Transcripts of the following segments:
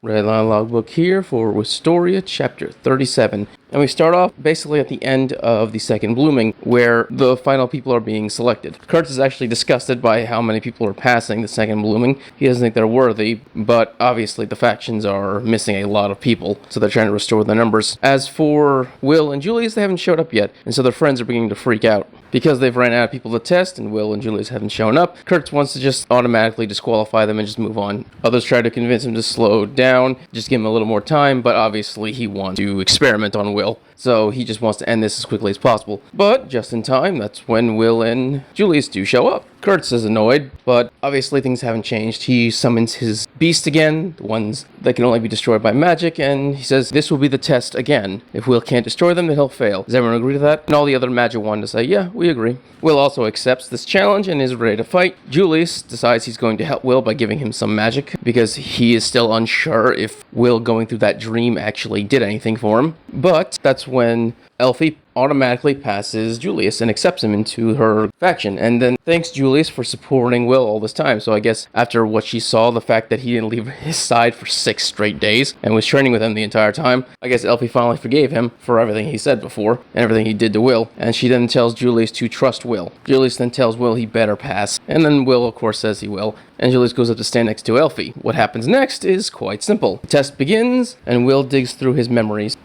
Redline Logbook here for Wistoria chapter 37. And we start off basically at the end of the second blooming, where the final people are being selected. Curts is actually disgusted by how many people are passing the second blooming. He doesn't think they're worthy, but obviously the factions are missing a lot of people, so they're trying to restore the numbers. As for Will and Julius, they haven't showed up yet, and so their friends are beginning to freak out. Because they've ran out of people to test, and Will and Julius haven't shown up, Curts wants to just automatically disqualify them and just move on. Others try to convince him to slow down, just give him a little more time, but obviously he wants to experiment on Will. So he just wants to end this as quickly as possible. But just in time, that's when Will and Julius do show up. Curts is annoyed, but obviously things haven't changed. He summons his beast again, the ones that can only be destroyed by magic, and he says this will be the test again. If Will can't destroy them, then he'll fail. Does everyone agree to that? And all the other magic wanted to say, yeah, we agree. Will also accepts this challenge and is ready to fight. Julius decides he's going to help Will by giving him some magic, because he is still unsure if Will going through that dream actually did anything for him. But that's when Elfie automatically passes Julius and accepts him into her faction, and then thanks Julius for supporting Will all this time. So I guess after what she saw, the fact that he didn't leave his side for 6 straight days and was training with him the entire time, I guess Elfie finally forgave him for everything he said before and everything he did to Will, and she then tells Julius to trust Will. Julius then tells Will he better pass, and then Will of course says he will, and Julius goes up to stand next to Elfie. What happens next is quite simple. The test begins, and Will digs through his memories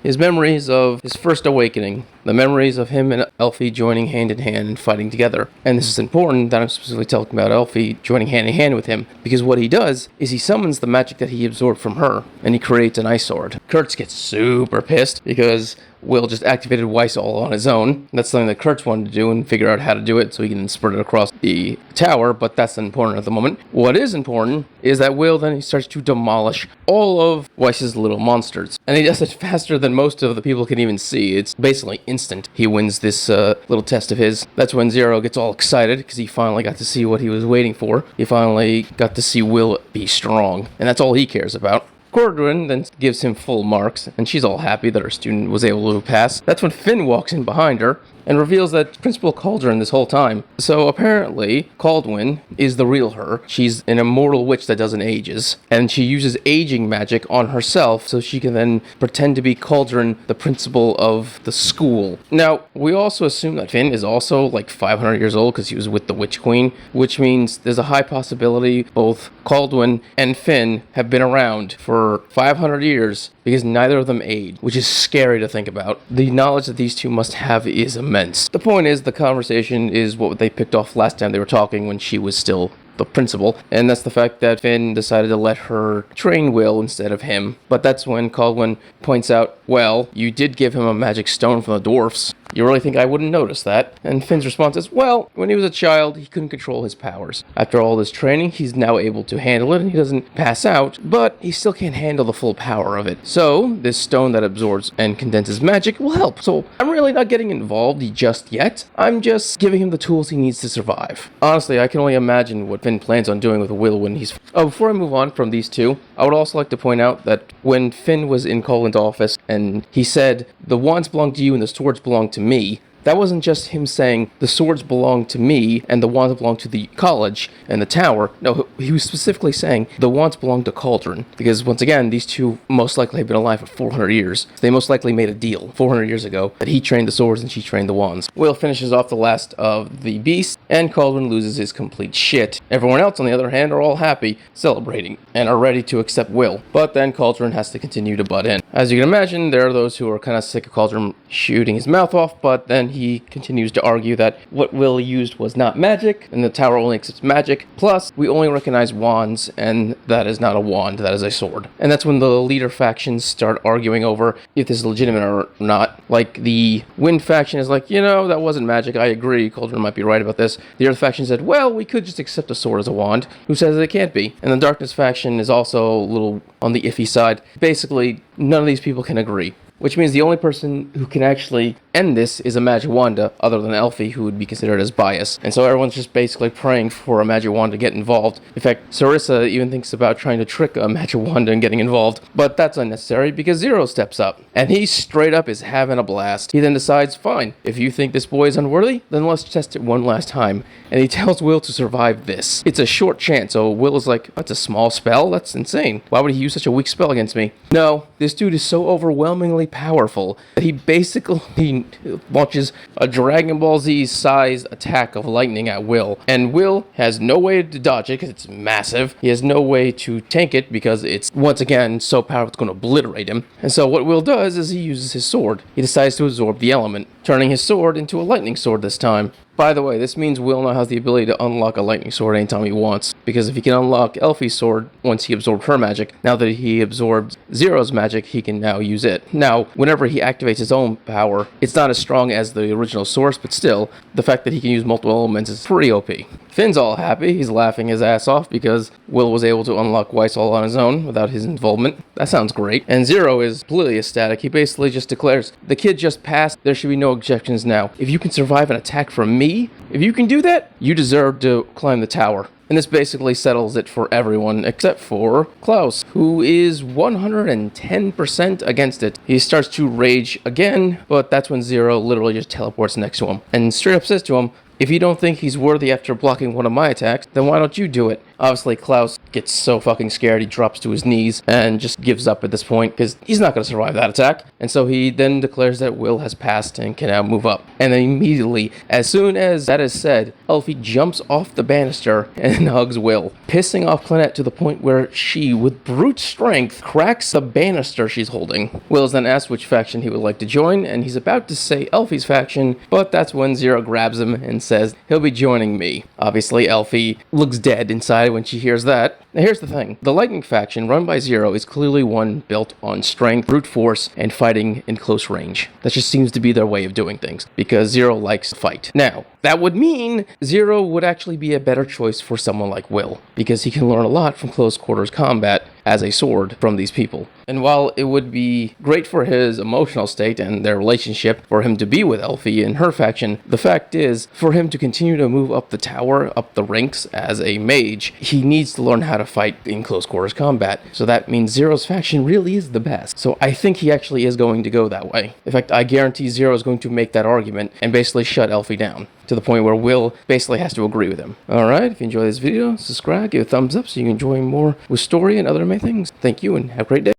of his first awakening, the memories of him and Elfie joining hand in hand and fighting together. And this is important that I'm specifically talking about Elfie joining hand in hand with him, because what he does is he summons the magic that he absorbed from her, and he creates an ice sword. Curts gets super pissed because Will just activated Weiss all on his own. That's something that Curts wanted to do and figure out how to do it so he can spread it across the tower, but that's not important at the moment. What is important is that Will then he starts to demolish all of Weiss's little monsters. And he does it faster than most of the people can even see. It's basically instant. He wins this little test of his. That's when Zero gets all excited because he finally got to see what he was waiting for. He finally got to see Will be strong, and that's all he cares about. Cordrin then gives him full marks, and she's all happy that her student was able to pass. That's when Finn walks in behind her and reveals that Principal Cauldron this whole time. So apparently, Caldwin is the real her. She's an immortal witch that doesn't ages, and she uses aging magic on herself so she can then pretend to be Cauldron, the principal of the school. Now, we also assume that Finn is also like 500 years old because he was with the Witch Queen, which means there's a high possibility both Caldwin and Finn have been around for 500 years because neither of them age, which is scary to think about. The knowledge that these two must have is immense. The point is, the conversation is what they picked off last time they were talking when she was still the principal, and that's the fact that Finn decided to let her train Will instead of him. But that's when Caldwin points out, well, you did give him a magic stone from the dwarfs. You really think I wouldn't notice that? And Finn's response is, well, when he was a child, he couldn't control his powers. After all this training, he's now able to handle it, and he doesn't pass out, but he still can't handle the full power of it. So, this stone that absorbs and condenses magic will help. So, I'm really not getting involved just yet. I'm just giving him the tools he needs to survive. Honestly, I can only imagine what Finn plans on doing with Will when he's... Oh, before I move on from these two, I would also like to point out that when Finn was in Colin's office and he said, the wands belong to you and the swords belong to me, that wasn't just him saying the swords belong to me and the wands belong to the college and the tower. No, he was specifically saying the wands belong to Cauldron. Because once again, these two most likely have been alive for 400 years. They most likely made a deal 400 years ago that he trained the swords and she trained the wands. Will finishes off the last of the beasts, and Cauldron loses his complete shit. Everyone else, on the other hand, are all happy, celebrating, and are ready to accept Will. But then Cauldron has to continue to butt in. As you can imagine, there are those who are kind of sick of Cauldron shooting his mouth off, but then he continues to argue that what Will used was not magic, and the tower only accepts magic. Plus, we only recognize wands, and that is not a wand, that is a sword. And that's when the leader factions start arguing over if this is legitimate or not. Like, the Wind faction is like, you know, that wasn't magic, I agree, Cauldron might be right about this. The Earth faction said, well, we could just accept a sword as a wand. Who says it can't be? And the Darkness faction is also a little on the iffy side. Basically, none of these people can agree. Which means the only person who can actually end this is a Magic Wanda, other than Elfie, who would be considered as biased. And so everyone's just basically praying for a Magic Wanda to get involved. In fact, Sarissa even thinks about trying to trick a Magic Wanda and getting involved, but that's unnecessary because Zero steps up, and he straight up is having a blast. He then decides, fine, if you think this boy is unworthy, then let's test it one last time, and he tells Will to survive this. It's a short chance, so Will is like, that's a small spell? That's insane. Why would he use such a weak spell against me? No, this dude is so overwhelmingly powerful that he basically launches a Dragon Ball Z sized attack of lightning at Will, and Will has no way to dodge it because it's massive. He has no way to tank it because it's, once again, so powerful it's going to obliterate him. And so what Will does is he uses his sword. He decides to absorb the element, turning his sword into a lightning sword this time. By the way, this means Will now has the ability to unlock a lightning sword anytime he wants, because if he can unlock Elfie's sword once he absorbed her magic, now that he absorbed Zero's magic, he can now use it. Now, whenever he activates his own power, it's not as strong as the original source, but still, the fact that he can use multiple elements is pretty OP. Finn's all happy. He's laughing his ass off because Will was able to unlock Weiss all on his own without his involvement. That sounds great. And Zero is completely ecstatic. He basically just declares, the kid just passed, there should be no objections now. If you can survive an attack from me, if you can do that, you deserve to climb the tower. And this basically settles it for everyone except for Klaus, who is 110% against it. He starts to rage again, but that's when Zero literally just teleports next to him and straight up says to him, if you don't think he's worthy after blocking one of my attacks, then why don't you do it? Obviously, Klaus gets so fucking scared, he drops to his knees and just gives up at this point because he's not going to survive that attack. And so he then declares that Will has passed and can now move up. And then immediately, as soon as that is said, Elfie jumps off the banister and hugs Will, pissing off Clonette to the point where she, with brute strength, cracks the banister she's holding. Will is then asked which faction he would like to join, and he's about to say Elfie's faction, but that's when Zero grabs him and says he'll be joining me. Obviously, Elfie looks dead inside when she hears that. Now here's the thing. The Lightning faction run by Zero is clearly one built on strength, brute force, and fighting in close range. That just seems to be their way of doing things, because Zero likes to fight. Now, that would mean Zero would actually be a better choice for someone like Will, because he can learn a lot from close quarters combat as a sword from these people. And while it would be great for his emotional state and their relationship for him to be with Elfie and her faction, the fact is, for him to continue to move up the tower, up the ranks as a mage, he needs to learn how to fight in close quarters combat. So that means Zero's faction really is the best. So I think he actually is going to go that way. In fact, I guarantee Zero is going to make that argument and basically shut Elfie down, to the point where Will basically has to agree with him. Alright, if you enjoyed this video, subscribe, give it a thumbs up so you can enjoy more Wistoria and other amazing things. Thank you and have a great day.